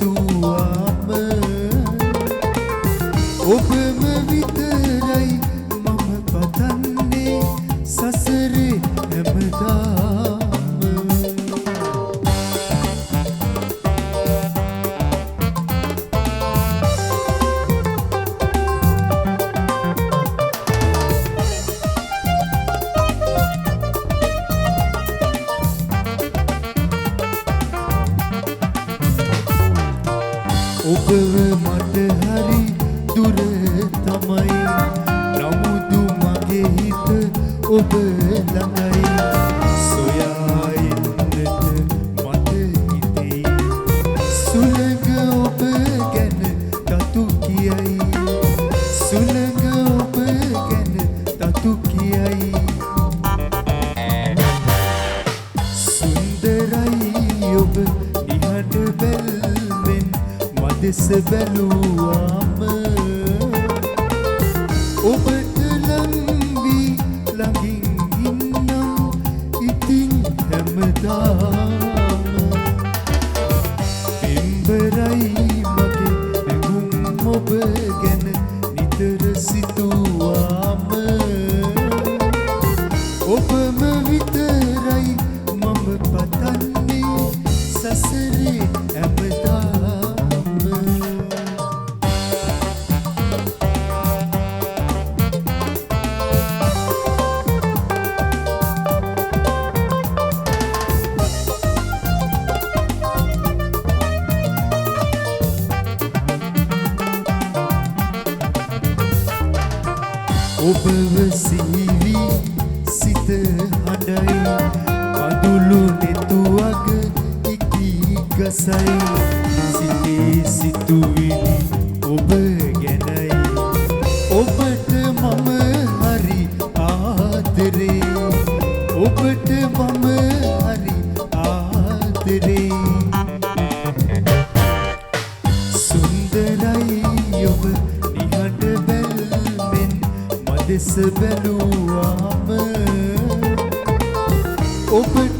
සිතුවාම ඔබම විතරයි මම පතන්නේ සසරේ හැමදාම ඔබව මට හරි දුර තමයි නමුදු මගේ හිත ඔබ ළඟයි සොයා එන්නට මට හිතෙයි සුළඟ ඔබ ගැන තතු කියයි සුළඟ ඔබ ගැන තතු කියයි සුන්දරයි ඔබ නිහඬ බැල්මෙන් දෙස බැලුවාම ඔබට ලංවී ළඟින් ඉන්නම් ඉතින් හැමදාම පෙම්බරයි මගේ ඇඟුම් ඔබ ගැන නිතර සිතුවාම ඔබම විතරයි මම පතන්නේ සසරේ හැමදාම ඔබව සිහිවි සිත හඬයි කඳුළු නෙතුවක ඉකී ගසයි සිතේ සිතුවිලි ඔබ ගැනයි ඔබට මම හරි ආදරේ ඔබට මම හරි ආදරේ සුන්දරයි ඔබ නිහඬ දෙස බැලුවාම ඔබට